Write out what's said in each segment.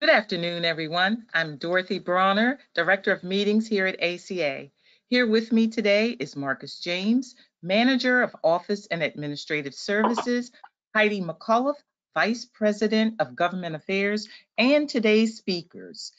Good afternoon, everyone. I'm Dorothy Bronner, Director of Meetings here at ACA. Here with me today is Marcus James, Manager of Office and Administrative Services, Heidi McCullough, Vice President of Government Affairs, and today's speakers,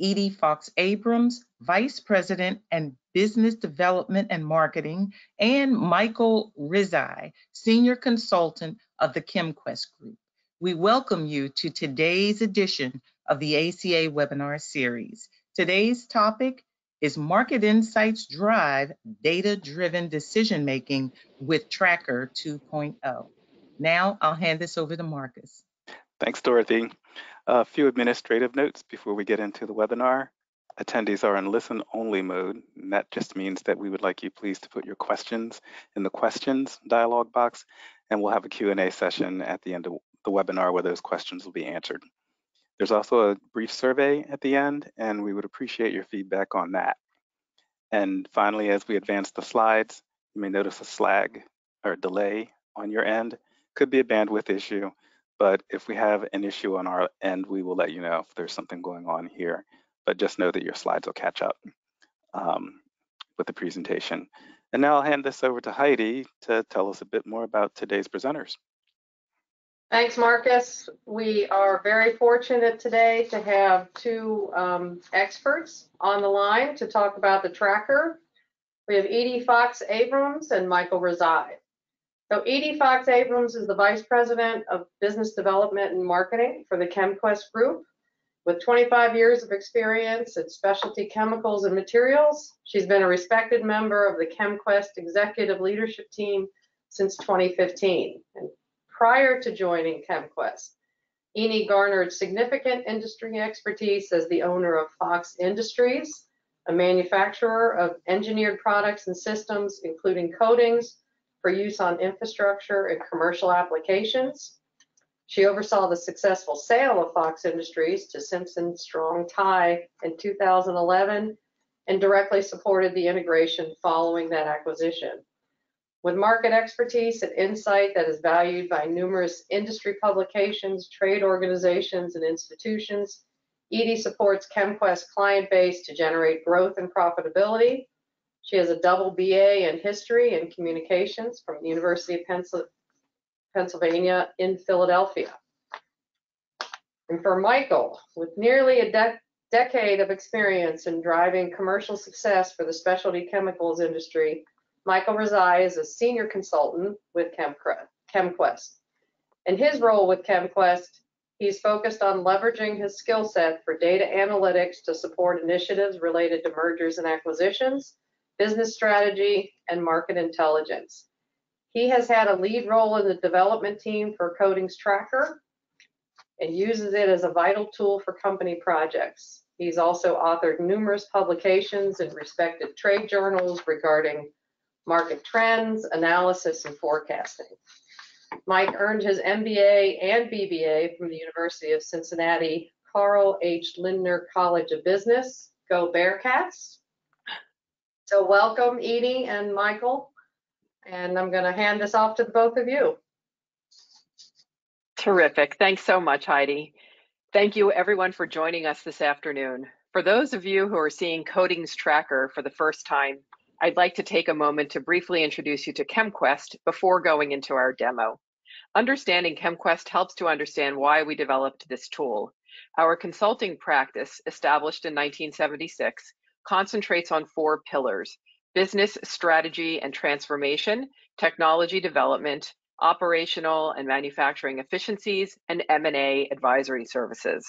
Edie Fox-Abrams, Vice President and Business Development and Marketing, and Michael Rezai, Senior Consultant of the ChemQuest Group. We welcome you to today's edition of the ACA webinar series. Today's topic is Market Insights Drive Data-Driven Decision-Making with TraQr 2.0. Now I'll hand this over to Marcus. Thanks, Dorothy. A few administrative notes before we get into the webinar. Attendees are in listen-only mode, and that just means that we would like you please to put your questions in the questions dialog box, and we'll have a Q&A session at the end of the webinar where those questions will be answered. There's also a brief survey at the end, and we would appreciate your feedback on that. And finally, as we advance the slides, you may notice a slag or delay on your end. Could be a bandwidth issue, but if we have an issue on our end, we will let you know if there's something going on here. But just know that your slides will catch up with the presentation. And now I'll hand this over to Heidi to tell us a bit more about today's presenters. Thanks, Marcus. We are very fortunate today to have two experts on the line to talk about the TraQr. We have Edie Fox-Abrams and Michael Rezai. So Edie Fox-Abrams is the Vice President of Business Development and Marketing for the ChemQuest Group. With 25 years of experience in specialty chemicals and materials, she's been a respected member of the ChemQuest Executive Leadership Team since 2015. And prior to joining ChemQuest, Edie garnered significant industry expertise as the owner of Fox Industries, a manufacturer of engineered products and systems, including coatings for use on infrastructure and commercial applications. She oversaw the successful sale of Fox Industries to Simpson Strong-Tie in 2011 and directly supported the integration following that acquisition. With market expertise and insight that is valued by numerous industry publications, trade organizations, and institutions, Edie supports ChemQuest's client base to generate growth and profitability. She has a double BA in History and Communications from the University of Pennsylvania in Philadelphia. And for Michael, with nearly a decade of experience in driving commercial success for the specialty chemicals industry, Michael Rezai is a senior consultant with ChemQuest. In his role with ChemQuest, he's focused on leveraging his skill set for data analytics to support initiatives related to mergers and acquisitions, business strategy, and market intelligence. He has had a lead role in the development team for Coatings TraQr and uses it as a vital tool for company projects. He's also authored numerous publications in respected trade journals regarding market trends, analysis, and forecasting. Mike earned his MBA and BBA from the University of Cincinnati Carl H. Lindner College of Business. Go Bearcats! So welcome, Edie and Michael, and I'm going to hand this off to the both of you. Terrific. Thanks so much, Heidi. Thank you, everyone, for joining us this afternoon. For those of you who are seeing Coatings TraQr for the first time, I'd like to take a moment to briefly introduce you to ChemQuest before going into our demo. Understanding ChemQuest helps to understand why we developed this tool. Our consulting practice, established in 1976, concentrates on 4 pillars: business strategy and transformation, technology development, operational and manufacturing efficiencies, and M&A advisory services.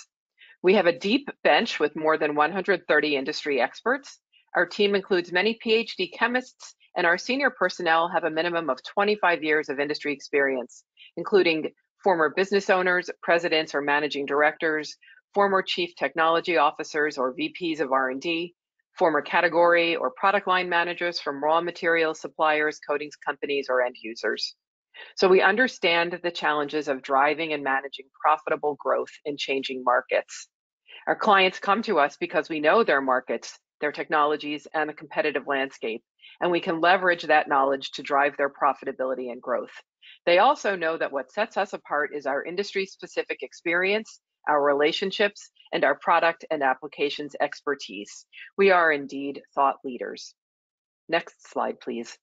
We have a deep bench with more than 130 industry experts. Our team includes many PhD chemists, and our senior personnel have a minimum of 25 years of industry experience, including former business owners, presidents or managing directors, former chief technology officers or VPs of R&D, former category or product line managers from raw materials suppliers, coatings companies, or end users. So we understand the challenges of driving and managing profitable growth in changing markets. Our clients come to us because we know their markets, their technologies, and the competitive landscape, and we can leverage that knowledge to drive their profitability and growth. They also know that what sets us apart is our industry-specific experience our relationships, and our product and applications expertise. We are indeed thought leaders. Next slide, please.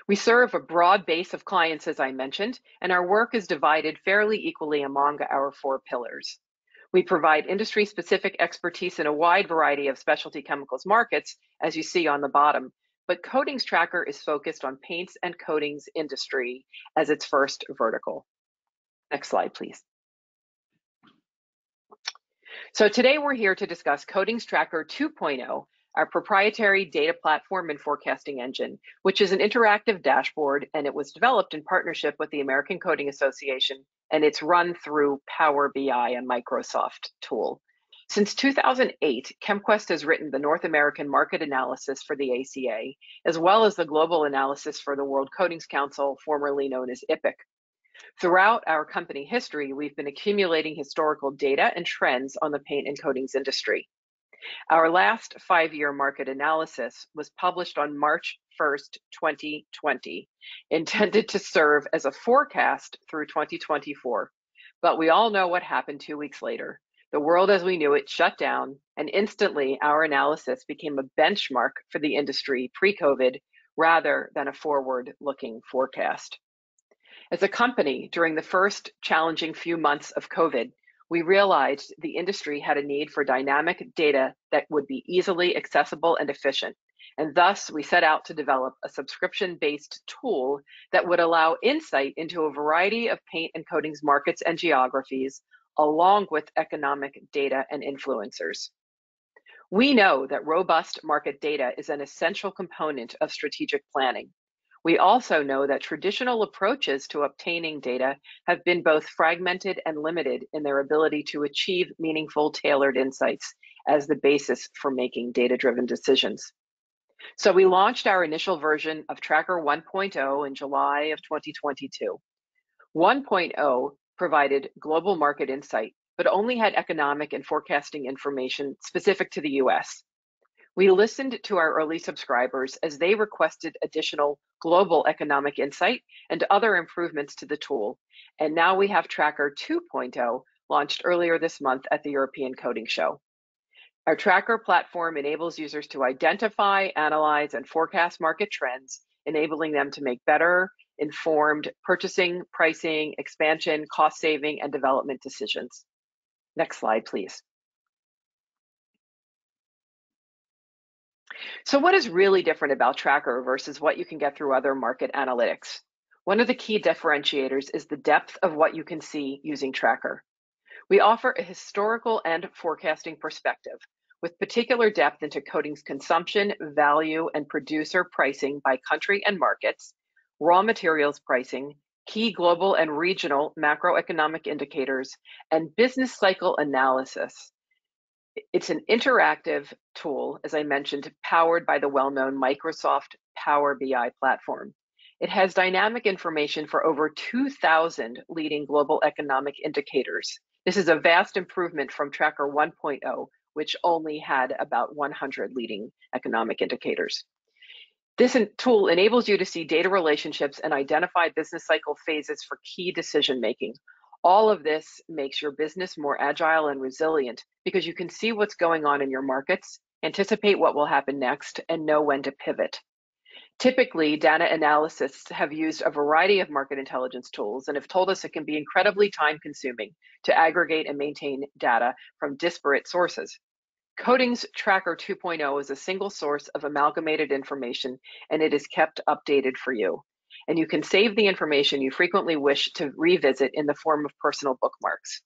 We serve a broad base of clients, as I mentioned, and our work is divided fairly equally among our 4 pillars. We provide industry-specific expertise in a wide variety of specialty chemicals markets, as you see on the bottom, but Coatings TraQr is focused on paints and coatings industry as its first vertical. Next slide, please. So today we're here to discuss Coatings TraQr 2.0, our proprietary data platform and forecasting engine, which is an interactive dashboard, and it was developed in partnership with the American Coating Association, and it's run through Power BI, a Microsoft tool. Since 2008, ChemQuest has written the North American market analysis for the ACA, as well as the global analysis for the World Coatings Council, formerly known as IPIC. Throughout our company history, we've been accumulating historical data and trends on the paint and coatings industry. Our last 5-year market analysis was published on March 1st, 2020, intended to serve as a forecast through 2024. But we all know what happened 2 weeks later. The world as we knew it shut down, and instantly our analysis became a benchmark for the industry pre-COVID rather than a forward-looking forecast. As a company, during the first challenging few months of COVID, we realized the industry had a need for dynamic data that would be easily accessible and efficient. And thus, we set out to develop a subscription-based tool that would allow insight into a variety of paint and coatings markets and geographies, along with economic data and influencers. We know that robust market data is an essential component of strategic planning. We also know that traditional approaches to obtaining data have been both fragmented and limited in their ability to achieve meaningful, tailored insights as the basis for making data-driven decisions. So we launched our initial version of TraQr 1.0 in July of 2022. 1.0 provided global market insight, but only had economic and forecasting information specific to the US. We listened to our early subscribers as they requested additional global economic insight and other improvements to the tool. And now we have TraQr 2.0 launched earlier this month at the European Coating Show. Our TraQr platform enables users to identify, analyze, and forecast market trends, enabling them to make better informed purchasing, pricing, expansion, cost saving, and development decisions. Next slide, please. So what is really different about TraQr versus what you can get through other market analytics? One of the key differentiators is the depth of what you can see using TraQr. We offer a historical and forecasting perspective with particular depth into coatings consumption, value, and producer pricing by country and markets, raw materials pricing, key global and regional macroeconomic indicators, and business cycle analysis. It's an interactive tool, as I mentioned, powered by the well-known Microsoft Power BI platform. It has dynamic information for over 2,000 leading global economic indicators. This is a vast improvement from TraQr 1.0, which only had about 100 leading economic indicators. This tool enables you to see data relationships and identify business cycle phases for key decision-making. All of this makes your business more agile and resilient because you can see what's going on in your markets, anticipate what will happen next, and know when to pivot. Typically, data analysts have used a variety of market intelligence tools and have told us it can be incredibly time-consuming to aggregate and maintain data from disparate sources. Coatings TraQr 2.0 is a single source of amalgamated information, and it is kept updated for you. And you can save the information you frequently wish to revisit in the form of personal bookmarks.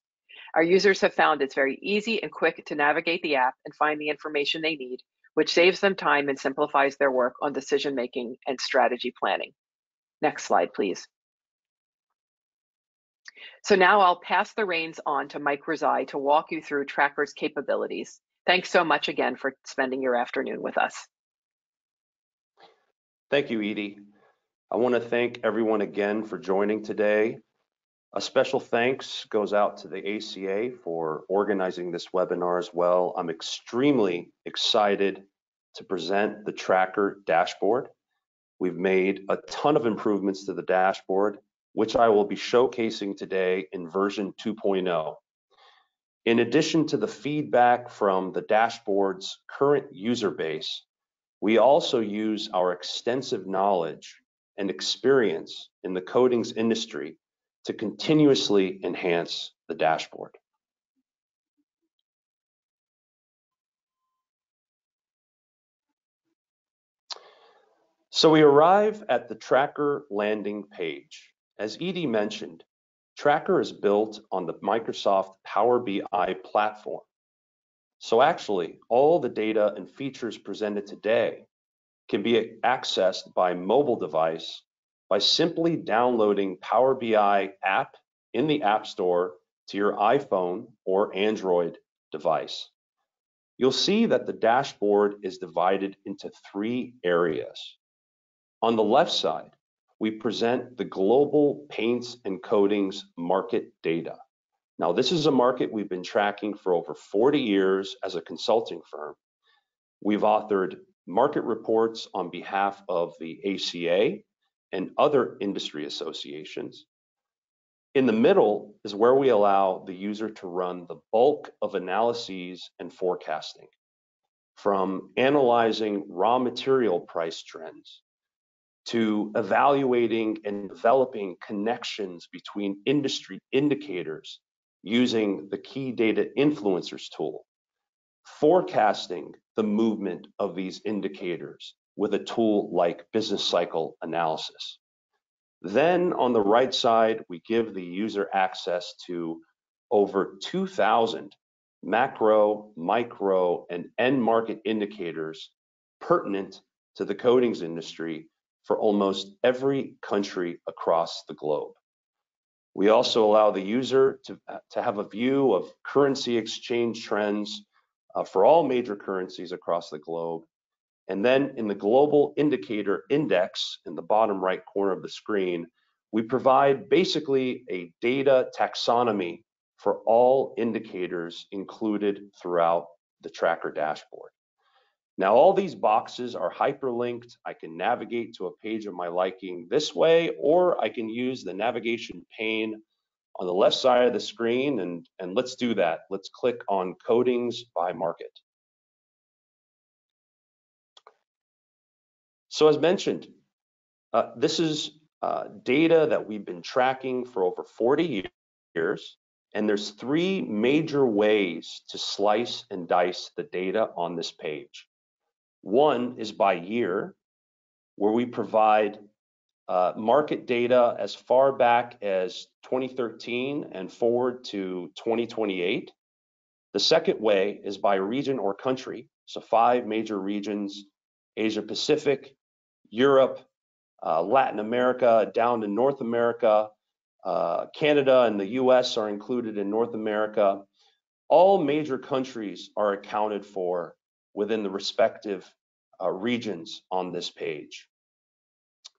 Our users have found it's very easy and quick to navigate the app and find the information they need, which saves them time and simplifies their work on decision-making and strategy planning. Next slide, please. So now I'll pass the reins on to Mike Rezai to walk you through TraQr's capabilities. Thanks so much again for spending your afternoon with us. Thank you, Edie. I want to thank everyone again for joining today. A special thanks goes out to the ACA for organizing this webinar as well. I'm extremely excited to present the TraQr dashboard. We've made a ton of improvements to the dashboard, which I will be showcasing today in version 2.0. In addition to the feedback from the dashboard's current user base, we also use our extensive knowledge and experience in the coatings industry to continuously enhance the dashboard. So we arrive at the TraQr landing page. As Edie mentioned, TraQr is built on the Microsoft Power BI platform. So actually, all the data and features presented today can be accessed by mobile device by simply downloading Power BI app in the App Store to your iPhone or Android device. You'll see that the dashboard is divided into 3 areas. On the left side, we present the global paints and coatings market data. Now, this is a market we've been tracking for over 40 years as a consulting firm. We've authored market reports on behalf of the ACA and other industry associations. In the middle is where we allow the user to run the bulk of analyses and forecasting, from analyzing raw material price trends to evaluating and developing connections between industry indicators using the Key Data Influencers tool, forecasting the movement of these indicators with a tool like business cycle analysis. Then on the right side, we give the user access to over 2,000 macro, micro, and end market indicators pertinent to the coatings industry for almost every country across the globe. We also allow the user to have a view of currency exchange trends for all major currencies across the globe. And then in the global indicator index in the bottom right corner of the screen, we provide basically a data taxonomy for all indicators included throughout the TraQr dashboard. Now, all these boxes are hyperlinked. I can navigate to a page of my liking this way, or I can use the navigation pane on the left side of the screen, and let's do that. Let's click on Coatings by Market. So as mentioned, this is data that we've been tracking for over 40 years, and there's 3 major ways to slice and dice the data on this page. One is by year, where we provide market data as far back as 2013 and forward to 2028. The second way is by region or country, so 5 major regions: Asia Pacific, Europe, Latin America, down to North America, Canada and the US are included in North America. All major countries are accounted for within the respective regions on this page.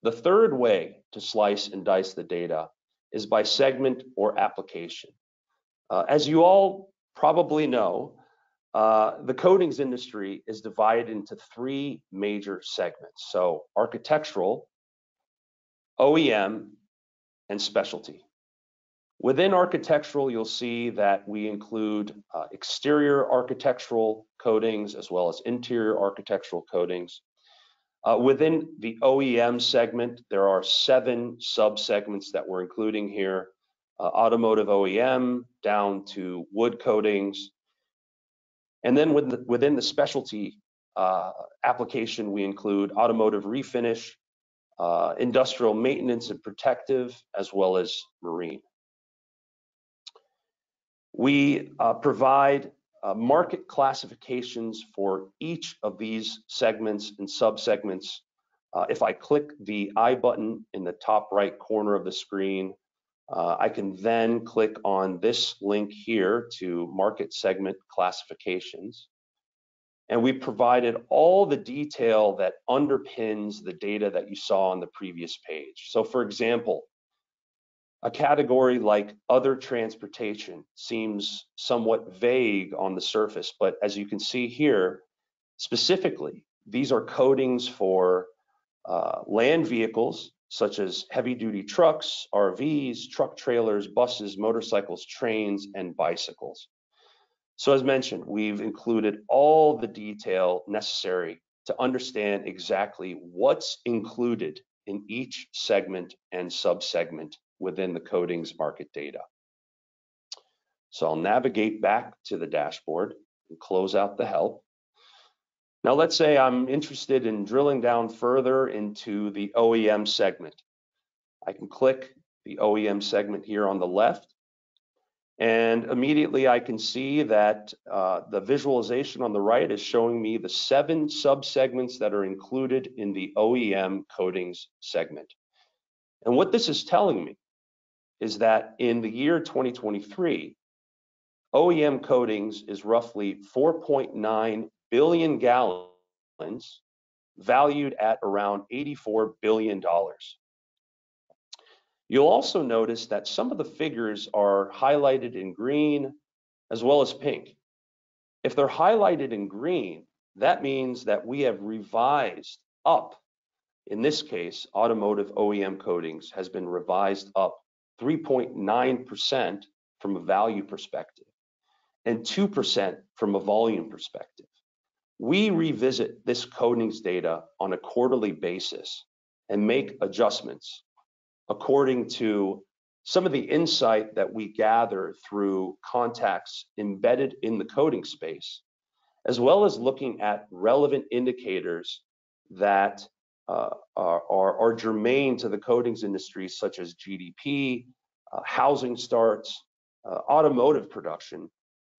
The third way to slice and dice the data is by segment or application. As you all probably know, the coatings industry is divided into 3 major segments. So architectural, OEM, and specialty. Within architectural, you'll see that we include exterior architectural coatings as well as interior architectural coatings. Within the OEM segment, there are 7 sub-segments that we're including here: automotive OEM down to wood coatings. And then within the specialty application, we include automotive refinish, industrial maintenance and protective, as well as marine. We provide market classifications for each of these segments and subsegments. If I click the I button in the top right corner of the screen, I can then click on this link here to market segment classifications. And we provided all the detail that underpins the data that you saw on the previous page. So for example, a category like other transportation seems somewhat vague on the surface, but as you can see here, specifically, these are coatings for land vehicles such as heavy-duty trucks, RVs, truck trailers, buses, motorcycles, trains, and bicycles. So as mentioned, we've included all the detail necessary to understand exactly what's included in each segment and subsegment within the coatings market data. So I'll navigate back to the dashboard and close out the help. Now let's say I'm interested in drilling down further into the OEM segment. I can click the OEM segment here on the left, and immediately I can see that the visualization on the right is showing me the 7 subsegments that are included in the OEM coatings segment. And what this is telling me is that in the year 2023, OEM coatings is roughly 4.9 billion gallons, valued at around $84 billion. You'll also notice that some of the figures are highlighted in green as well as pink. If they're highlighted in green, that means that we have revised up. In this case, automotive OEM coatings has been revised up 3.9% from a value perspective and 2% from a volume perspective. We revisit this coatings data on a quarterly basis and make adjustments according to some of the insight that we gather through contacts embedded in the coating space, as well as looking at relevant indicators that are germane to the coatings industry, such as GDP, housing starts, automotive production,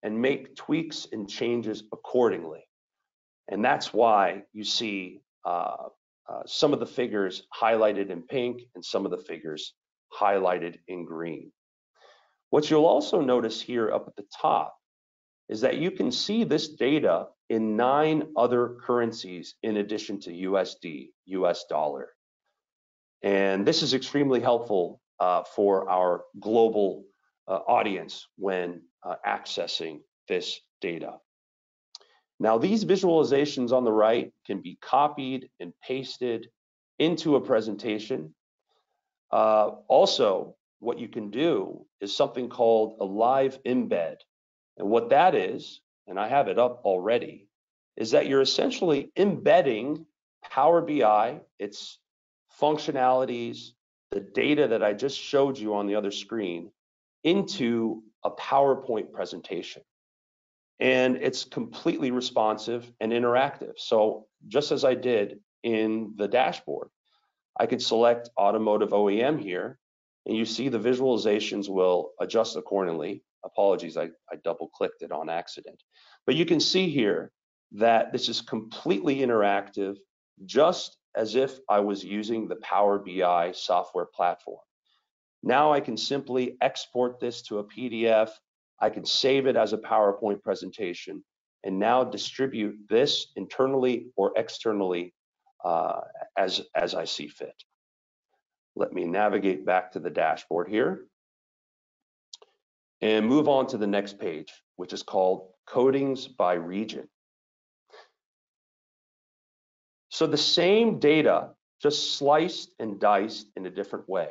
and make tweaks and changes accordingly. And that's why you see some of the figures highlighted in pink and some of the figures highlighted in green. What you'll also notice here up at the top is that you can see this data in 9 other currencies in addition to USD, US dollar. And this is extremely helpful for our global audience when accessing this data. Now, these visualizations on the right can be copied and pasted into a presentation. Also, what you can do is something called a live embed. And what that is, and I have it up already, is that you're essentially embedding Power BI, its functionalities, the data that I just showed you on the other screen, into a PowerPoint presentation. And it's completely responsive and interactive. So just as I did in the dashboard, I could select automotive OEM here, and you see the visualizations will adjust accordingly. Apologies, I double clicked it on accident. But you can see here that this is completely interactive, just as if I was using the Power BI software platform. Now I can simply export this to a PDF. I can save it as a PowerPoint presentation and now distribute this internally or externally as I see fit. Let me navigate back to the dashboard here and move on to the next page, which is called Coatings by Region. So the same data, just sliced and diced in a different way.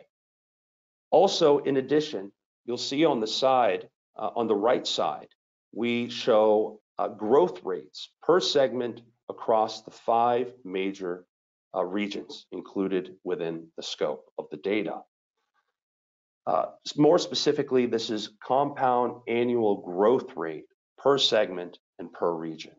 Also, in addition, you'll see on the side, on the right side, we show growth rates per segment across the 5 major regions included within the scope of the data. More specifically, this is compound annual growth rate per segment and per region.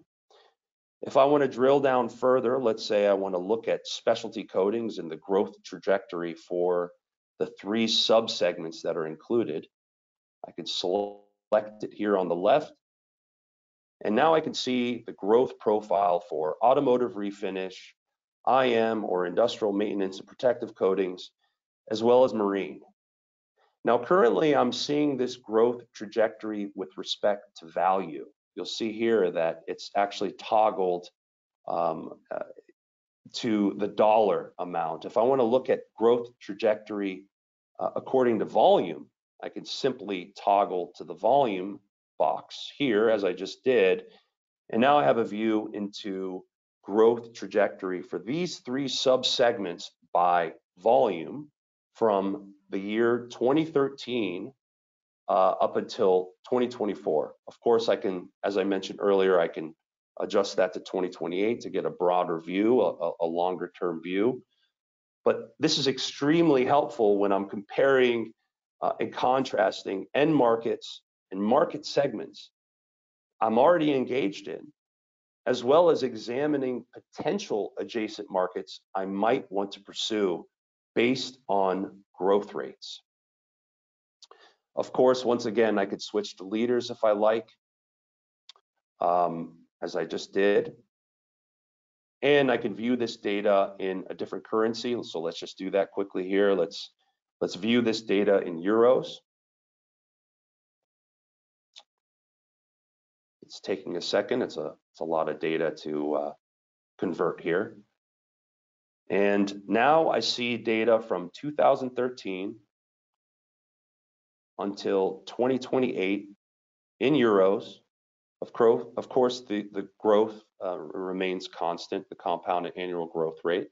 If I want to drill down further, let's say I want to look at specialty coatings and the growth trajectory for the 3 subsegments that are included, I can select it here on the left. And now I can see the growth profile for automotive refinish, IM or industrial maintenance and protective coatings, as well as marine. Now, currently I'm seeing this growth trajectory with respect to value. You'll see here that it's actually toggled to the dollar amount. If I want to look at growth trajectory according to volume, I can simply toggle to the volume box here, as I just did, and now I have a view into growth trajectory for these 3 subsegments by volume from the year 2013 up until 2024. Of course, I can, as I mentioned earlier, I can adjust that to 2028 to get a broader view, a longer term view. But this is extremely helpful when I'm comparing and contrasting end markets and market segments I'm already engaged in, as well as examining potential adjacent markets I might want to pursue based on growth rates. Of course, once again, I could switch to leaders if I like, as I just did. And I can view this data in a different currency. So let's just do that quickly here. Let's view this data in euros. It's taking a second. It's a lot of data to convert here. And now I see data from 2013 until 2028 in euros. Of course, the growth remains constant, the compounded annual growth rate.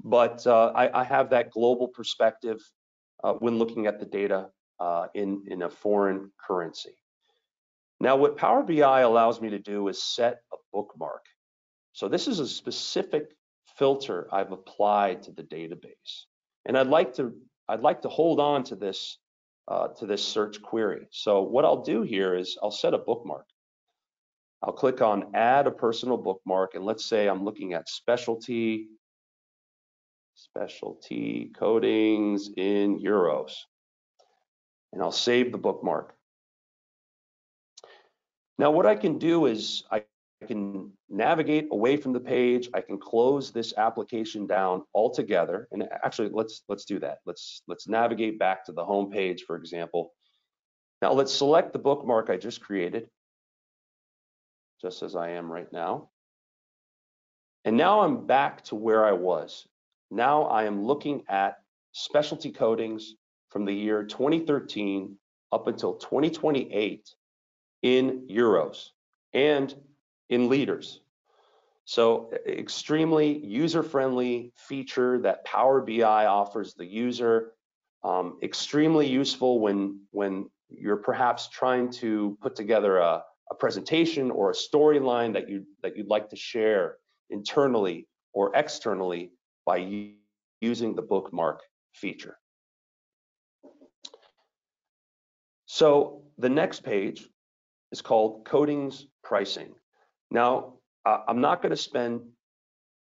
But I have that global perspective when looking at the data in a foreign currency. Now, what Power BI allows me to do is set a bookmark. So this is a specific filter I've applied to the database, and I'd like to hold on to this search query. So what I'll do here is I'll set a bookmark. I'll click on Add a Personal Bookmark, and let's say I'm looking at specialty coatings in euros, and I'll save the bookmark. Now what I can do is I can navigate away from the page. I can close this application down altogether. And actually, let's do that. Let's navigate back to the home page, for example. Now let's select the bookmark I just created, just as I am right now. And now I'm back to where I was. Now I am looking at specialty coatings from the year 2013 up until 2028 in euros and in liters. So extremely user-friendly feature that Power BI offers the user. Extremely useful when you're perhaps trying to put together a presentation or a storyline that you'd like to share internally or externally by using the bookmark feature. So the next page is called Coatings Pricing. Now, I'm not going to spend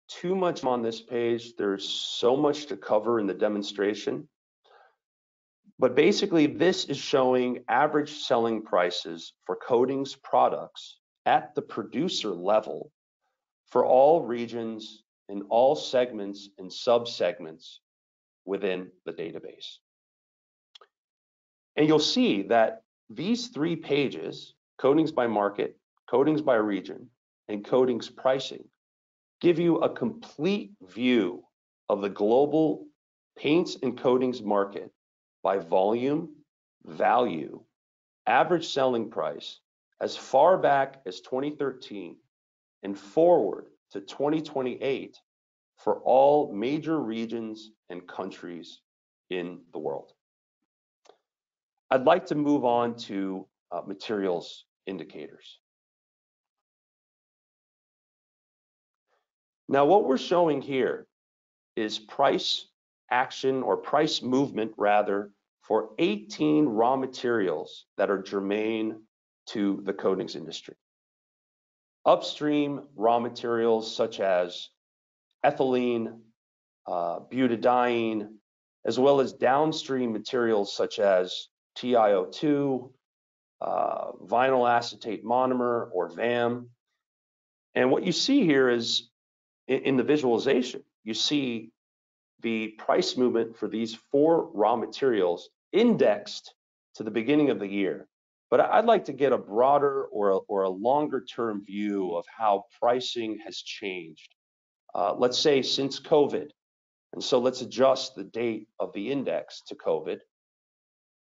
too much on this page. There's so much to cover in the demonstration. But basically, this is showing average selling prices for coatings products at the producer level for all regions and all segments and subsegments within the database. And you'll see that these three pages, coatings by market, coatings by region, and coatings pricing, give you a complete view of the global paints and coatings market by volume, value, average selling price, as far back as 2013 and forward to 2028 for all major regions and countries in the world. I'd like to move on to materials indicators. Now, what we're showing here is price action or price movement rather for 18 raw materials that are germane to the coatings industry. Upstream raw materials such as ethylene, butadiene, as well as downstream materials such as TiO2, vinyl acetate monomer or VAM. And what you see here is in the visualization, you see the price movement for these four raw materials indexed to the beginning of the year. But I'd like to get a broader or a longer term view of how pricing has changed. Let's say since COVID. And so let's adjust the date of the index to COVID,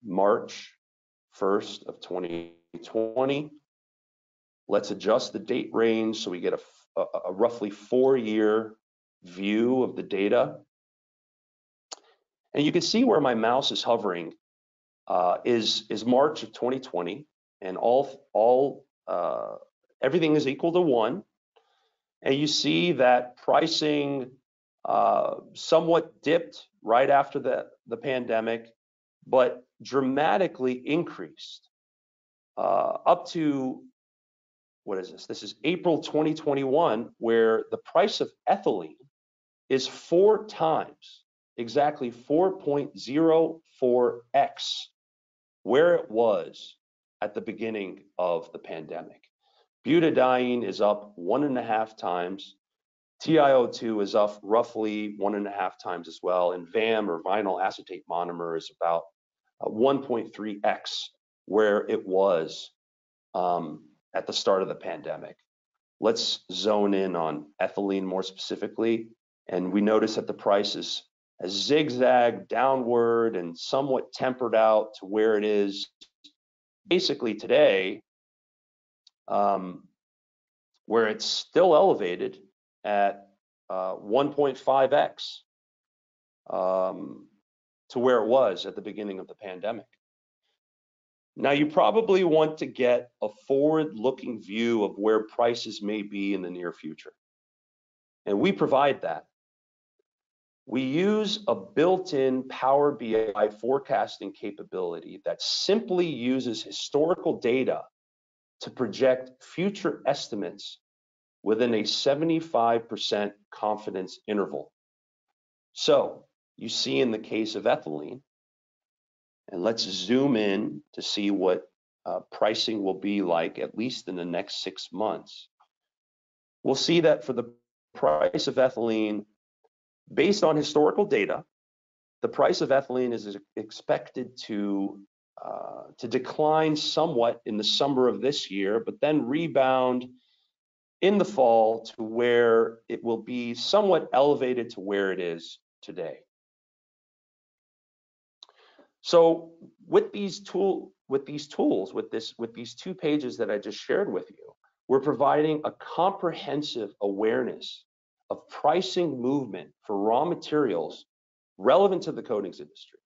March 1st of 2020. Let's adjust the date range so we get a roughly 4-year view of the data. And you can see where my mouse is hovering is March of 2020, and everything is equal to 1. And you see that pricing somewhat dipped right after the pandemic, but dramatically increased up to, what is this? This is April 2021, where the price of ethylene is 4 times, exactly 4.04x where it was at the beginning of the pandemic. Butadiene is up 1.5 times. TiO2 is up roughly 1.5 times as well. And VAM, or vinyl acetate monomer, is about 1.3x where it was at the start of the pandemic. Let's zone in on ethylene more specifically. And we notice that the price has zigzagged downward and somewhat tempered out to where it is basically today, where it's still elevated at 1.5x to where it was at the beginning of the pandemic. Now, you probably want to get a forward-looking view of where prices may be in the near future, and we provide that. We use a built-in Power BI forecasting capability that simply uses historical data to project future estimates within a 75% confidence interval. So you see in the case of ethylene, and let's zoom in to see what pricing will be like at least in the next 6 months. We'll see that for the price of ethylene, based on historical data, the price of ethylene is expected to decline somewhat in the summer of this year, but then rebound in the fall to where it will be somewhat elevated to where it is today. So with these tools, with these 2 pages that I just shared with you, we're providing a comprehensive awareness of pricing movement for raw materials relevant to the coatings industry.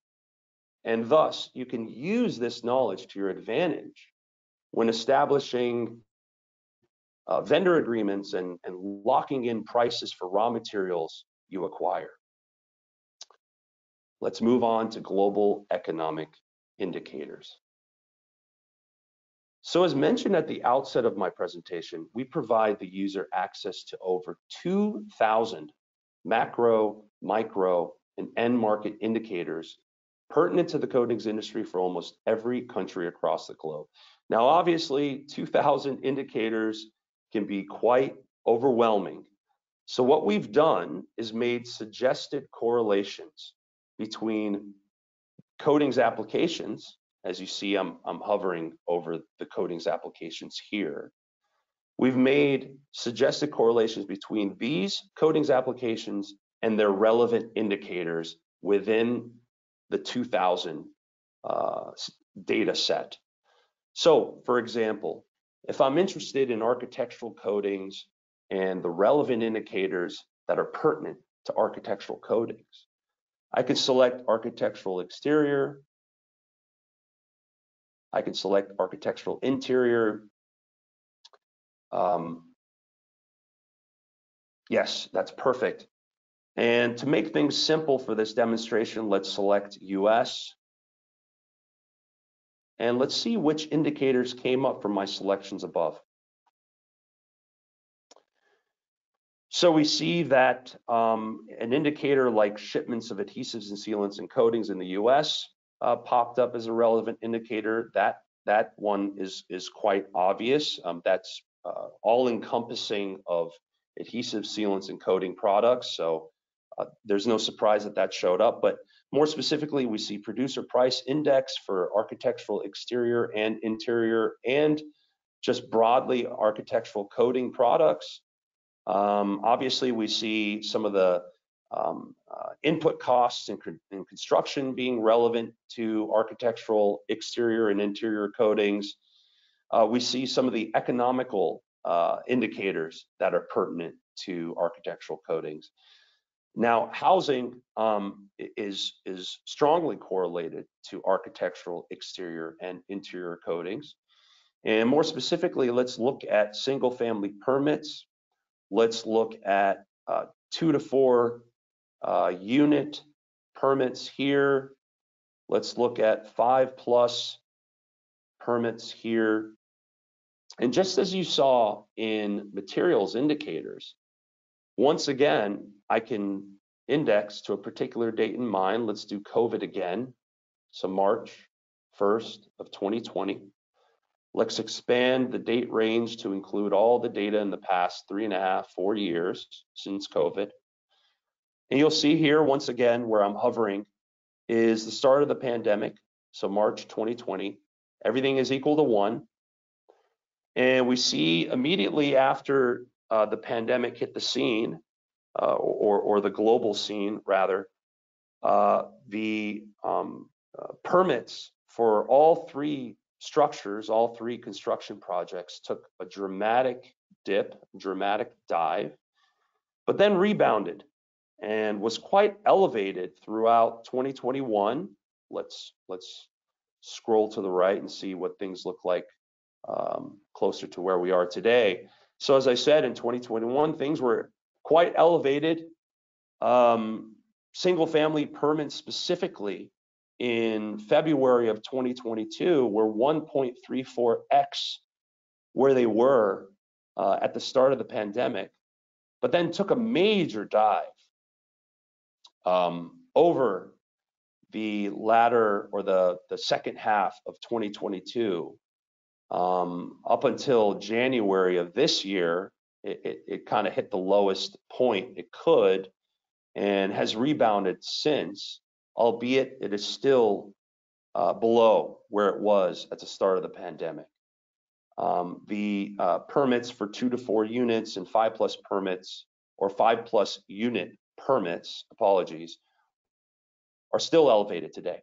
And thus, you can use this knowledge to your advantage when establishing vendor agreements and locking in prices for raw materials you acquire. Let's move on to global economic indicators. So as mentioned at the outset of my presentation, we provide the user access to over 2,000 macro, micro, and end market indicators pertinent to the coatings industry for almost every country across the globe. Now, obviously, 2,000 indicators can be quite overwhelming. So what we've done is made suggested correlations between coatings applications. As you see, I'm hovering over the coatings applications here. We've made suggested correlations between these coatings applications and their relevant indicators within the 2,000 data set. So, for example, if I'm interested in architectural coatings and the relevant indicators that are pertinent to architectural coatings, I can select architectural exterior, I can select architectural interior. Yes, that's perfect. And to make things simple for this demonstration, let's select US. And let's see which indicators came up from my selections above. So we see that an indicator like shipments of adhesives and sealants and coatings in the US popped up as a relevant indicator. That one is quite obvious. That's all-encompassing of adhesive, sealants, and coating products. So there's no surprise that that showed up. But more specifically, we see producer price index for architectural exterior and interior, and just broadly architectural coating products. Obviously, we see some of the input costs in construction being relevant to architectural exterior and interior coatings. We see some of the economical indicators that are pertinent to architectural coatings. Now, housing is strongly correlated to architectural exterior and interior coatings. And more specifically, let's look at single family permits. Let's look at 2 to 4 unit permits here. Let's look at 5+ permits here. And just as you saw in materials indicators, once again, I can index to a particular date in mind. Let's do COVID again. So March 1st of 2020. Let's expand the date range to include all the data in the past 3.5, 4 years since COVID. And you'll see here, once again, where I'm hovering is the start of the pandemic. So March 2020, everything is equal to 1. And we see immediately after the pandemic hit the scene, or the global scene rather, the permits for all 3 structures, all 3 construction projects took a dramatic dip, dramatic dive, but then rebounded and was quite elevated throughout 2021. Let's scroll to the right and see what things look like closer to where we are today. So as I said, in 2021, things were quite elevated. Single family permits specifically in February of 2022 were 1.34x where they were at the start of the pandemic, but then took a major dive over the latter or the second half of 2022 up until January of this year. It kind of hit the lowest point it could and has rebounded since, albeit it is still below where it was at the start of the pandemic. The permits for 2 to 4 units and 5+ permits, or 5+ unit permits, apologies, are still elevated today.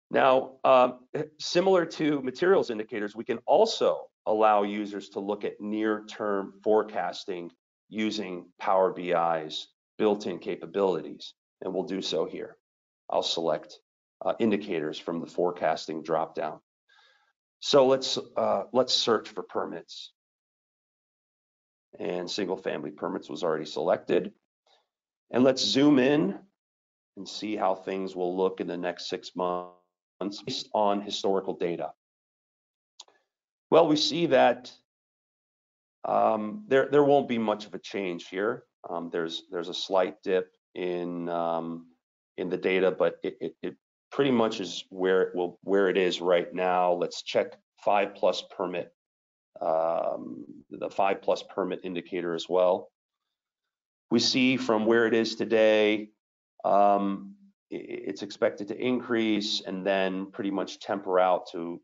Now, similar to materials indicators, we can also allow users to look at near-term forecasting using Power BI's built-in capabilities, and we'll do so here. I'll select indicators from the forecasting dropdown. So let's search for permits. And single-family permits was already selected. And let's zoom in and see how things will look in the next 6 months based on historical data. Well, we see that there won't be much of a change here. There's a slight dip in the data, but it pretty much is where it is right now. Let's check 5+ permit, the 5+ permit indicator as well. We see from where it is today, it's expected to increase and then pretty much temper out to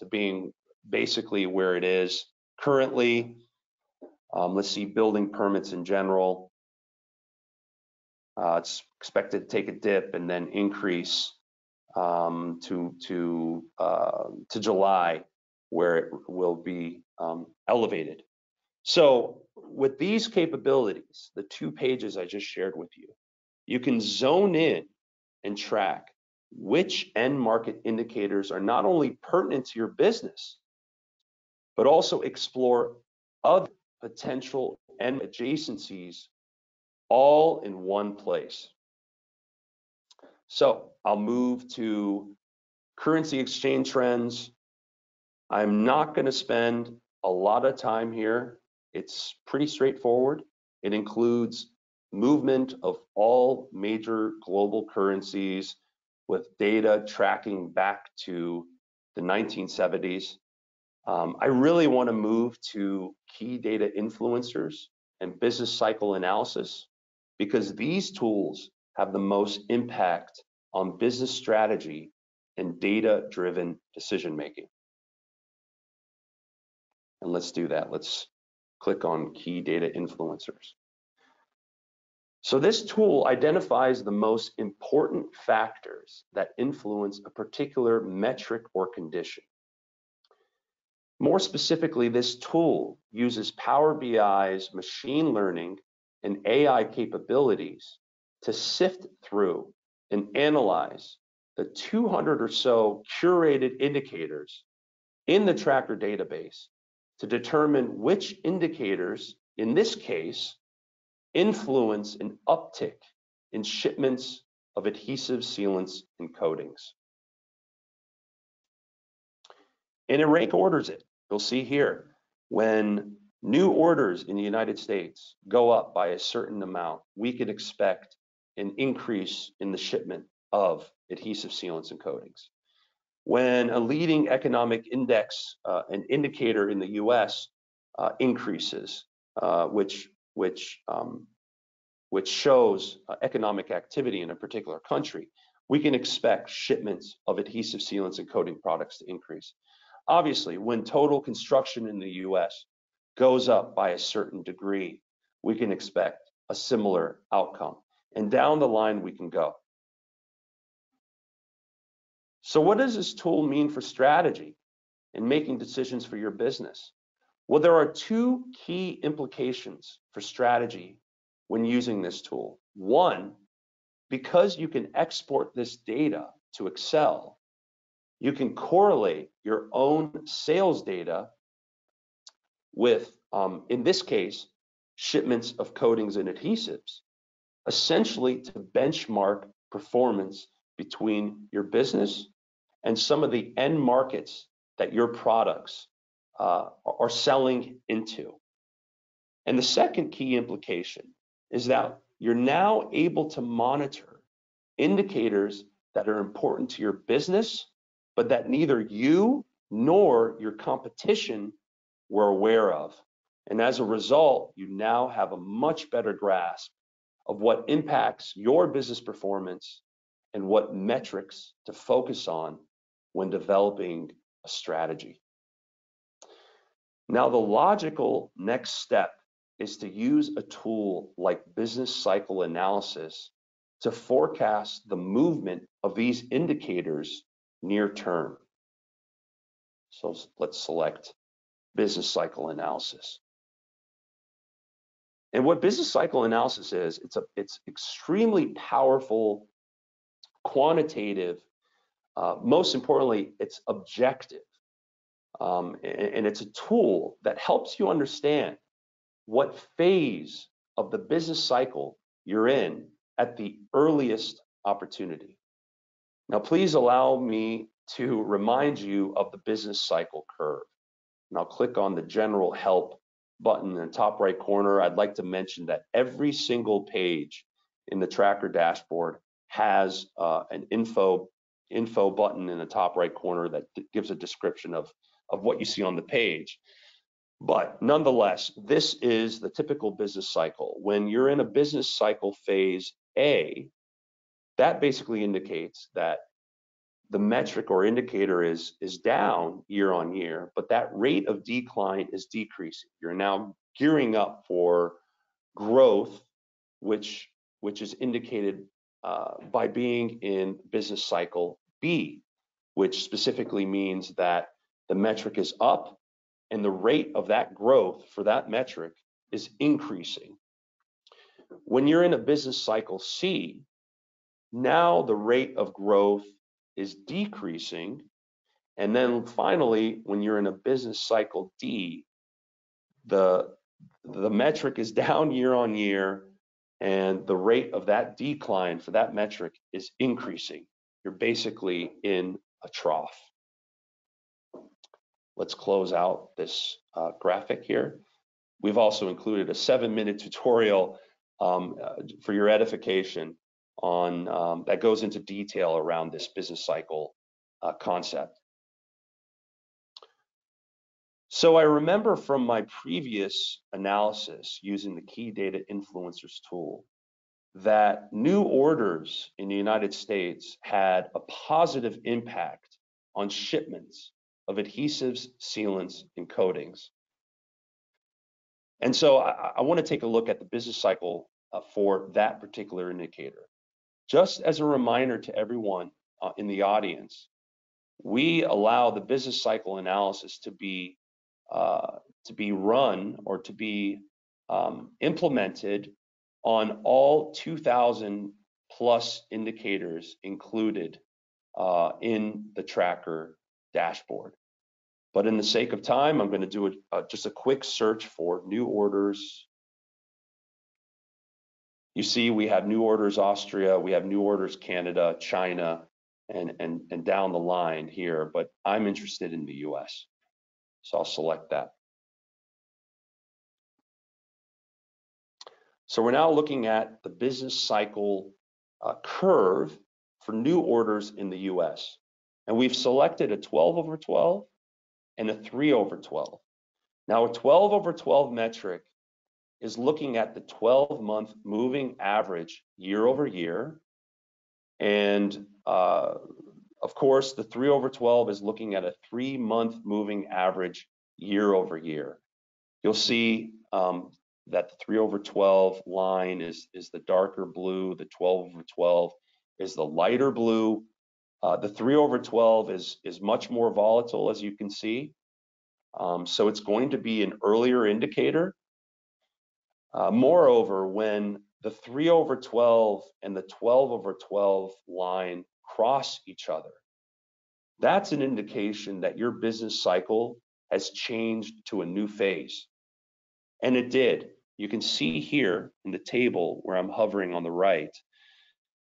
being basically where it is currently. Let's see building permits in general. It's expected to take a dip and then increase to July, where it will be elevated. So with these capabilities, the 2 pages I just shared with you, you can zone in and track which end market indicators are not only pertinent to your business, but also explore other potential end adjacencies all in one place. So I'll move to currency exchange trends. I'm not going to spend a lot of time here. It's pretty straightforward. It includes movement of all major global currencies with data tracking back to the 1970s. I really want to move to key data influencers and business cycle analysis, because these tools have the most impact on business strategy and data-driven decision-making. And let's do that. Let's click on key data influencers. So this tool identifies the most important factors that influence a particular metric or condition. More specifically, this tool uses Power BI's machine learning and AI capabilities to sift through and analyze the 200 or so curated indicators in the TraQr database to determine which indicators, in this case, influence an uptick in shipments of adhesives, sealants, and coatings. And it rank orders it. You'll see here, when new orders in the United States go up by a certain amount, we can expect an increase in the shipment of adhesive sealants and coatings. When a leading economic index, an indicator in the US increases, which shows economic activity in a particular country, we can expect shipments of adhesive sealants and coating products to increase. Obviously, when total construction in the US goes up by a certain degree, we can expect a similar outcome. And down the line we can go. So what does this tool mean for strategy and making decisions for your business? Well, there are two key implications for strategy when using this tool. One, because you can export this data to Excel, you can correlate your own sales data with, in this case, shipments of coatings and adhesives, essentially to benchmark performance between your business and some of the end markets that your products are selling into. And the second key implication is that you're now able to monitor indicators that are important to your business, but that neither you nor your competition were aware of. And as a result, you now have a much better grasp of what impacts your business performance and what metrics to focus on when developing a strategy. Now, the logical next step is to use a tool like business cycle analysis to forecast the movement of these indicators near term. So let's select business cycle analysis. And what business cycle analysis is, it's extremely powerful, quantitative, most importantly, it's objective. And it's a tool that helps you understand what phase of the business cycle you're in at the earliest opportunity. Now, please allow me to remind you of the business cycle curve. And I'll click on the general help button in the top right corner. I'd like to mention that every single page in the TraQr dashboard has an info button in the top right corner that gives a description of what you see on the page. But nonetheless, this is the typical business cycle. When you're in a business cycle phase A, that basically indicates that the metric or indicator is down year on year, but that rate of decline is decreasing. You're now gearing up for growth, which is indicated by being in business cycle B, which specifically means that the metric is up and the rate of that growth for that metric is increasing. When you're in a business cycle C, now the rate of growth is decreasing. And then finally, when you're in a business cycle D, the metric is down year on year and the rate of that decline for that metric is increasing. You're basically in a trough. Let's close out this graphic here. We've also included a 7-minute tutorial for your edification on that goes into detail around this business cycle concept. So I remember from my previous analysis using the Key Data Influencers tool that new orders in the United States had a positive impact on shipments of adhesives, sealants, and coatings. And so I want to take a look at the business cycle for that particular indicator. Just as a reminder to everyone in the audience, we allow the business cycle analysis to be run or to be implemented on all 2,000 plus indicators included in the TraQr dashboard. But in the sake of time, I'm going to do just a quick search for new orders. You see, we have new orders Austria, we have new orders Canada, China, and down the line here, but I'm interested in the US. So I'll select that. So we're now looking at the business cycle curve for new orders in the US. And we've selected a 12/12 and a 3/12. Now a 12/12 metric is looking at the 12-month moving average year over year. And of course, the 3/12 is looking at a 3-month moving average year over year. You'll see that the 3/12 line is the darker blue, the 12/12 is the lighter blue. The 3/12 is much more volatile, as you can see. So it's going to be an earlier indicator. Moreover, when the 3/12 and the 12/12 line cross each other, that's an indication that your business cycle has changed to a new phase. And it did. You can see here in the table where I'm hovering on the right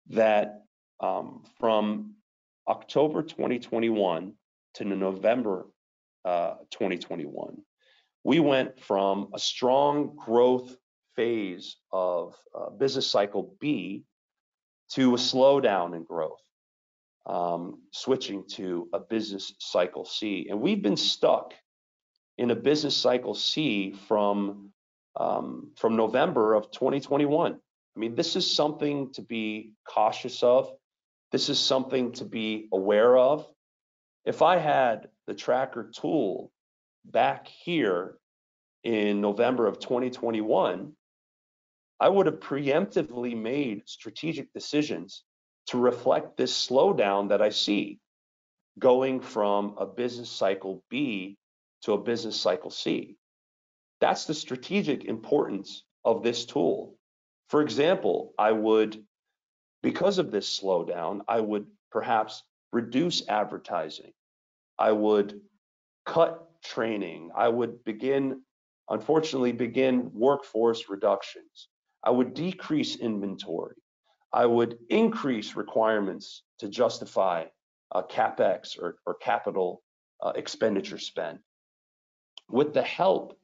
that from October 2021 to November 2021, we went from a strong growth phase of business cycle B to a slowdown in growth, switching to a business cycle C. And we've been stuck in a business cycle C from November of 2021. I mean, this is something to be cautious of. This is something to be aware of. If I had the TraQr tool back here in November of 2021, I would have preemptively made strategic decisions to reflect this slowdown that I see going from a business cycle B to a business cycle C. That's the strategic importance of this tool. For example, because of this slowdown, I would perhaps reduce advertising. I would cut training. I would unfortunately begin workforce reductions. I would decrease inventory. I would increase requirements to justify CapEx or capital expenditure spend. With the help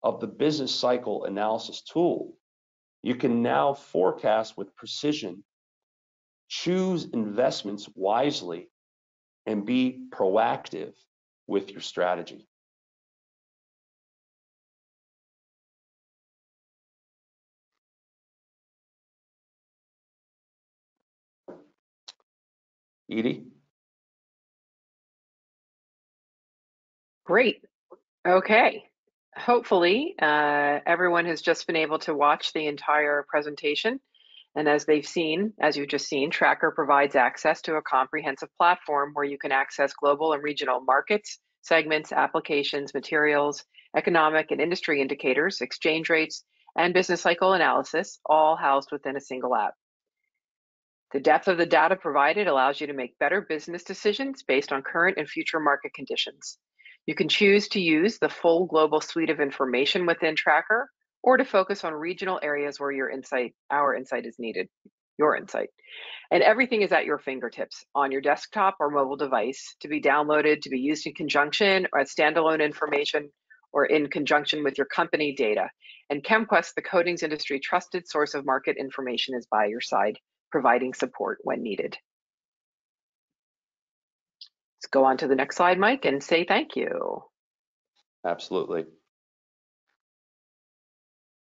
of the business cycle analysis tool, you can now forecast with precision, choose investments wisely, and be proactive with your strategy. Edie? Great. Okay. Hopefully, everyone has just been able to watch the entire presentation. And as you've just seen, TraQr provides access to a comprehensive platform where you can access global and regional markets, segments, applications, materials, economic and industry indicators, exchange rates, and business cycle analysis, all housed within a single app. The depth of the data provided allows you to make better business decisions based on current and future market conditions. You can choose to use the full global suite of information within TraQr, or to focus on regional areas where our insight is needed, your insight. And everything is at your fingertips on your desktop or mobile device to be downloaded, to be used in conjunction or as standalone information or in conjunction with your company data. And ChemQuest, the coatings industry trusted source of market information, is by your side, providing support when needed. Let's go on to the next slide, Mike, and say thank you. Absolutely.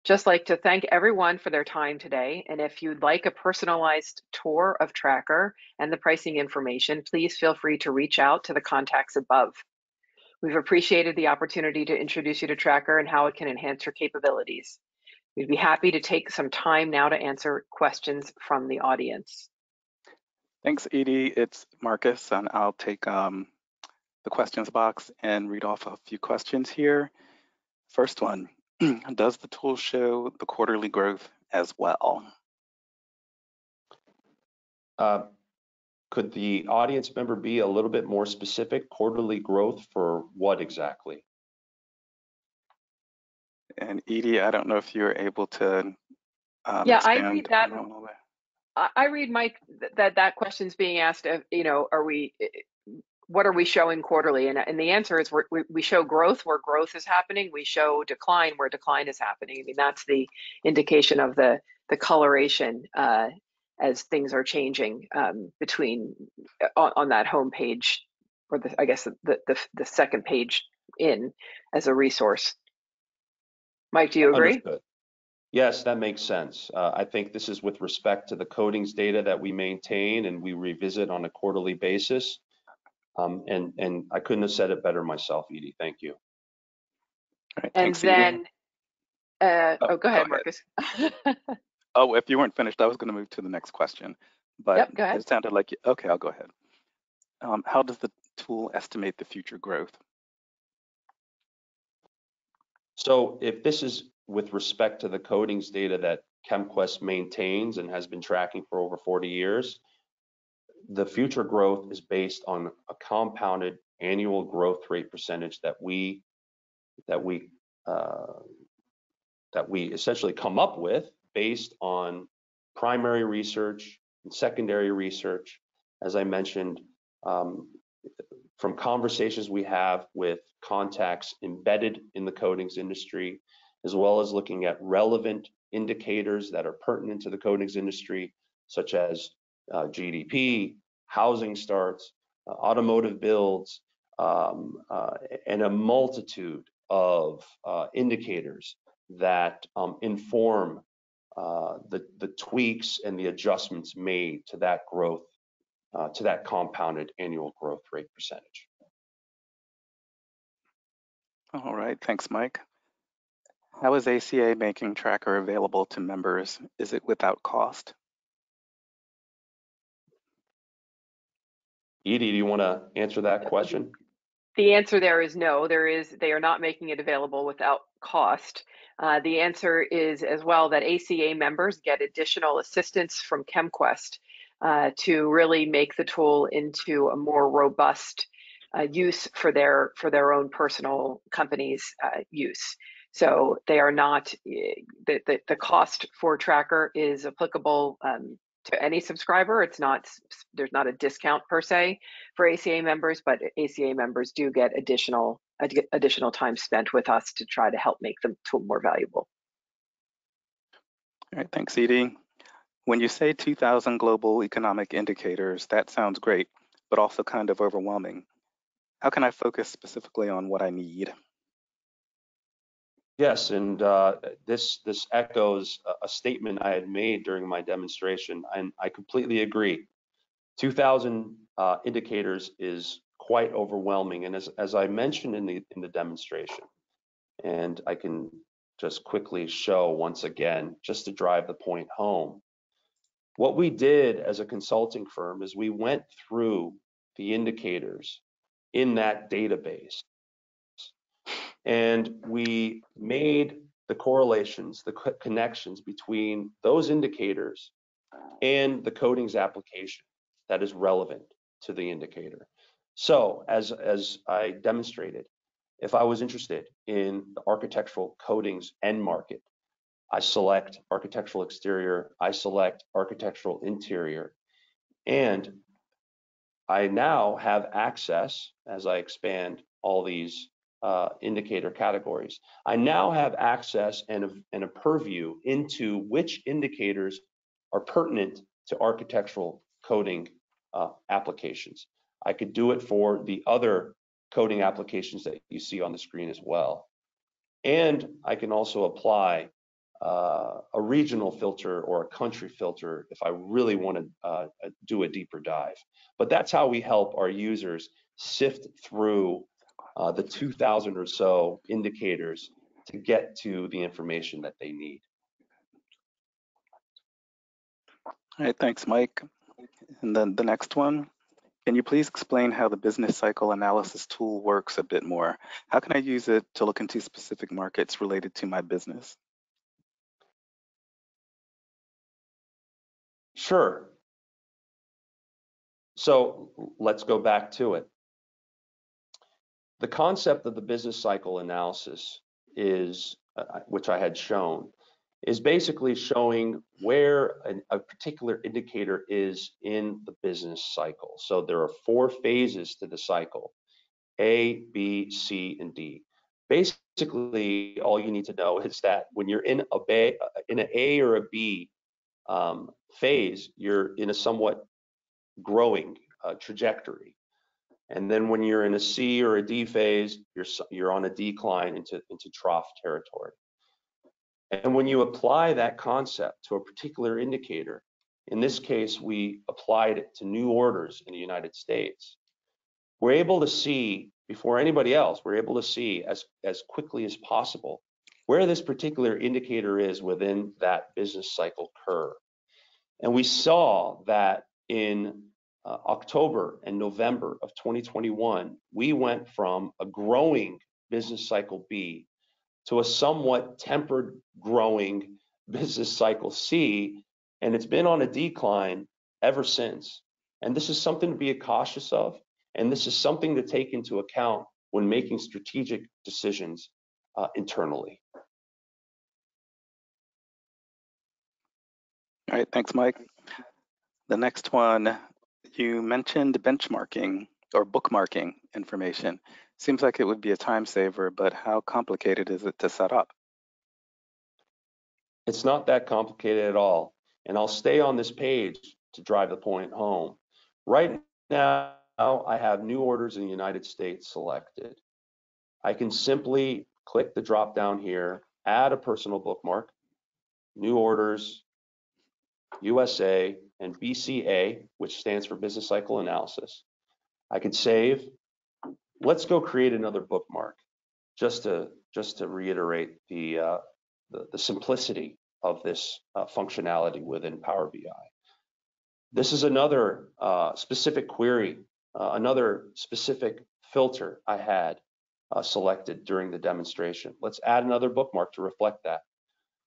Just like to thank everyone for their time today. And if you'd like a personalized tour of TraQr and the pricing information, please feel free to reach out to the contacts above. We've appreciated the opportunity to introduce you to TraQr and how it can enhance your capabilities. We'd be happy to take some time now to answer questions from the audience. Thanks, Edie. It's Marcus, and I'll take the the questions box and read off a few questions here. First one, does the tool show the quarterly growth as well? Could the audience member be a little bit more specific? Quarterly growth for what exactly? And Edie, I don't know if you're able to Yeah, I expand read that. on that one a little bit. I read, Mike, that question's being asked of, what are we showing quarterly? And the answer is we show growth where growth is happening. We show decline where decline is happening. I mean, that's the indication of the coloration as things are changing between on that home page, or I guess the second page in as a resource. Mike, do you agree? Understood. Yes, that makes sense. I think this is with respect to the coatings data that we maintain and we revisit on a quarterly basis. And I couldn't have said it better myself, Edie. Thank you. All right, And thanks, then, Edie. go ahead, Marcus. Oh, if you weren't finished, I was going to move to the next question, but Yep, go ahead. it sounded like, okay, I'll go ahead. How does the tool estimate the future growth? So if this is with respect to the coatings data that ChemQuest maintains and has been tracking for over 40 years, the future growth is based on a compounded annual growth rate percentage that we essentially come up with based on primary research and secondary research. As I mentioned, from conversations we have with contacts embedded in the coatings industry, as well as looking at relevant indicators that are pertinent to the coatings industry, such as GDP, housing starts, automotive builds, and a multitude of indicators that inform the tweaks and the adjustments made to that growth, to that compounded annual growth rate percentage. All right, thanks, Mike. How is ACA making TraQr available to members? Is it without cost? Edie, do you want to answer that question? The answer there is no. They are not making it available without cost. The answer is as well that ACA members get additional assistance from ChemQuest to really make the tool into a more robust use for their own personal company's use. So they are not, the cost for TraQr is applicable to any subscriber. It's not, there's not a discount per se for ACA members, but ACA members do get additional time spent with us to try to help make the tool more valuable. All right, thanks, Edie. When you say 2,000 global economic indicators, that sounds great, but also kind of overwhelming. How can I focus specifically on what I need? Yes, and this echoes a statement I had made during my demonstration, and I completely agree. 2,000 indicators is quite overwhelming, and as I mentioned in the demonstration, and I can just quickly show once again, just to drive the point home, what we did as a consulting firm is we went through the indicators in that database, and we made the correlations, the connections between those indicators and the coatings application that is relevant to the indicator. So as I demonstrated, if I was interested in the architectural coatings end market, I select architectural exterior, I select architectural interior, and I now have access, as I expand all these indicator categories, I now have access and a purview into which indicators are pertinent to architectural coating applications. I could do it for the other coating applications that you see on the screen as well. And I can also apply a regional filter or a country filter if I really want to do a deeper dive. But that's how we help our users sift through the 2,000 or so indicators to get to the information that they need. All right, thanks, Mike. And then the next one, Can you please explain how the business cycle analysis tool works a bit more? How can I use it to look into specific markets related to my business? Sure. So let's go back to it. The concept of the business cycle analysis is, which I had shown, is basically showing where a particular indicator is in the business cycle. So there are 4 phases to the cycle: A, B, C, and D. Basically, all you need to know is that when you're in an A or a B phase, you're in a somewhat growing trajectory. And then when you're in a C or a D phase, you're on a decline into trough territory. And when you apply that concept to a particular indicator, in this case, we applied it to new orders in the United States, we're able to see, before anybody else, we're able to see as quickly as possible where this particular indicator is within that business cycle curve. And we saw that in October and November of 2021, we went from a growing business cycle B to a somewhat tempered growing business cycle C, and it's been on a decline ever since. And this is something to be cautious of, and this is something to take into account when making strategic decisions internally. All right, thanks, Mike. The next one, you mentioned benchmarking or bookmarking information. Seems like it would be a time saver, but how complicated is it to set up? It's not that complicated at all. And I'll stay on this page to drive the point home. Right now, I have new orders in the United States selected. I can simply click the drop down here, add a personal bookmark, new orders, USA, and BCA, which stands for business cycle analysis. I can save. Let's go create another bookmark just to reiterate the simplicity of this functionality within Power BI. This is another specific query, another specific filter I had selected during the demonstration. Let's add another bookmark to reflect that.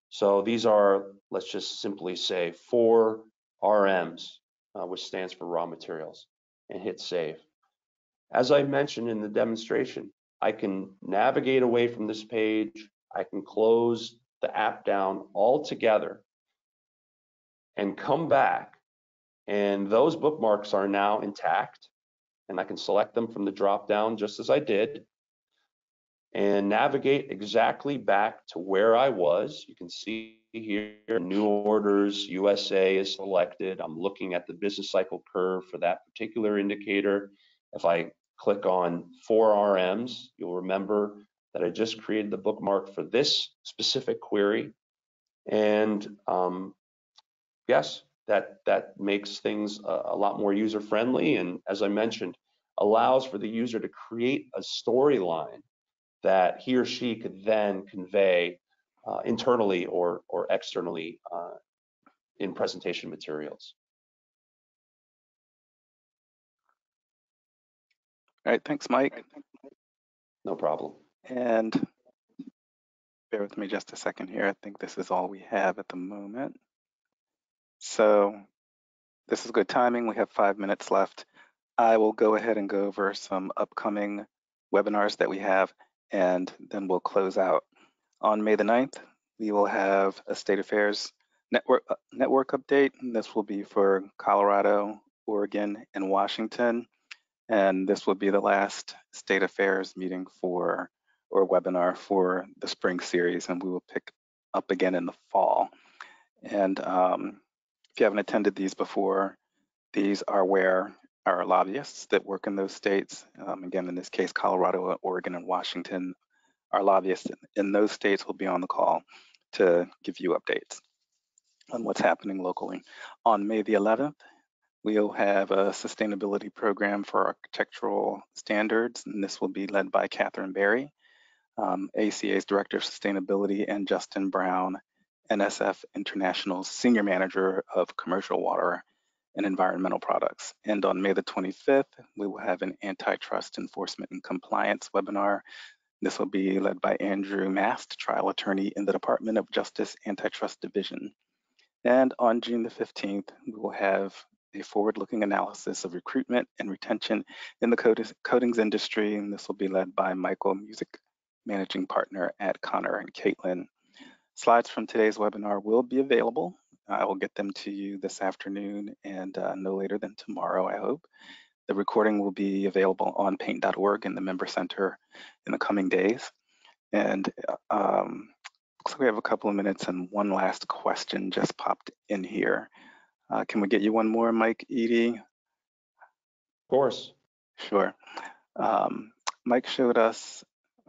So these are, let's just simply say 4 RMs, which stands for raw materials, and hit save. As I mentioned in the demonstration, I can navigate away from this page. I can close the app down altogether and come back, and those bookmarks are now intact, and I can select them from the drop down just as I did and navigate exactly back to where I was. You can see here, new orders, USA is selected. I'm looking at the business cycle curve for that particular indicator. If I click on 4 RMs, you'll remember that I just created the bookmark for this specific query. And yes, that makes things a lot more user-friendly, and as I mentioned, allows for the user to create a storyline that he or she could then convey internally or externally in presentation materials. All right, thanks, Mike. No problem. And bear with me just a second here. I think this is all we have at the moment. So this is good timing. We have 5 minutes left. I will go ahead and go over some upcoming webinars that we have, and then we'll close out. On May the 9th, we will have a State Affairs network update. And this will be for Colorado, Oregon, and Washington. And this will be the last State Affairs meeting or webinar for the spring series, and we will pick up again in the fall. And if you haven't attended these before, these are where our lobbyists that work in those states, again, in this case, Colorado, Oregon, and Washington, our lobbyists in those states will be on the call to give you updates on what's happening locally. On May the 11th, we'll have a sustainability program for architectural standards, and this will be led by Catherine Berry, ACA's Director of Sustainability, and Justin Brown, NSF International's Senior Manager of Commercial Water and environmental products. And on May the 25th, we will have an antitrust enforcement and compliance webinar. This will be led by Andrew Mast, trial attorney in the Department of Justice Antitrust Division. And on June the 15th, we will have a forward-looking analysis of recruitment and retention in the coatings industry, and this will be led by Michael Music, managing partner at Connor and Caitlin. Slides from today's webinar will be available. I will get them to you this afternoon and no later than tomorrow, I hope. The recording will be available on paint.org in the Member Center in the coming days. And looks like we have a couple of minutes and one last question just popped in here. Can we get you one more, Mike, Edie? Of course. Sure. Mike showed us,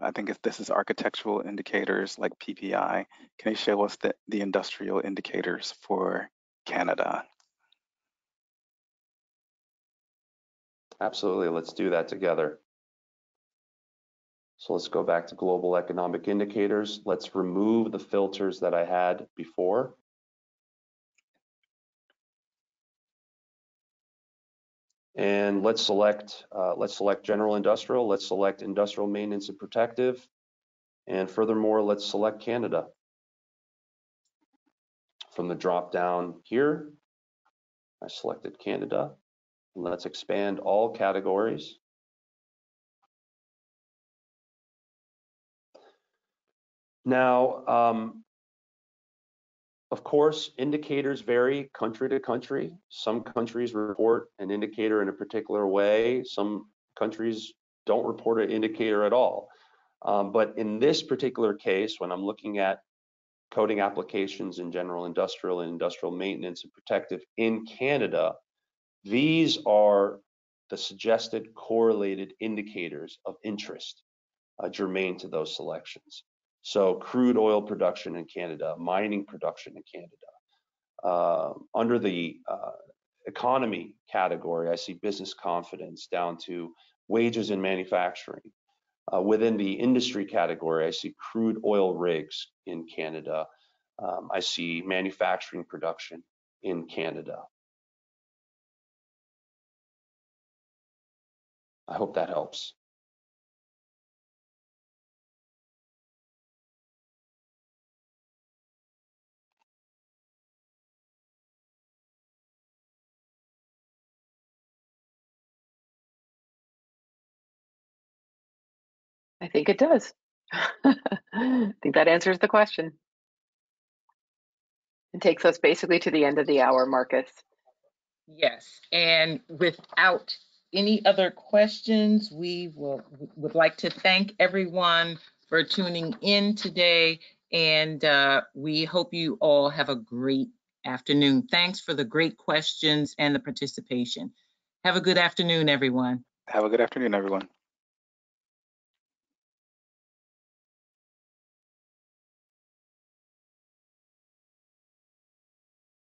I think this is architectural indicators like PPI. Can you show us the industrial indicators for Canada? Absolutely, let's do that together. So let's go back to global economic indicators. Let's remove the filters that I had before. And let's select general industrial, let's select industrial maintenance and protective. And furthermore, let's select Canada. From the drop down here, I selected Canada. Let's expand all categories. Now, of course, indicators vary country to country. Some countries report an indicator in a particular way. Some countries don't report an indicator at all. But in this particular case, when I'm looking at coating applications in general industrial and industrial maintenance and protective in Canada, these are the suggested correlated indicators of interest germane to those selections. So crude oil production in Canada, mining production in Canada. Under the economy category, I see business confidence down to wages in manufacturing. Within the industry category, I see crude oil rigs in Canada. I see manufacturing production in Canada. I hope that helps. I think it does. I think that answers the question. It takes us basically to the end of the hour, Marcus. Yes, and without any other questions, we would like to thank everyone for tuning in today, and we hope you all have a great afternoon. Thanks for the great questions and the participation. Have a good afternoon, everyone. Have a good afternoon, everyone.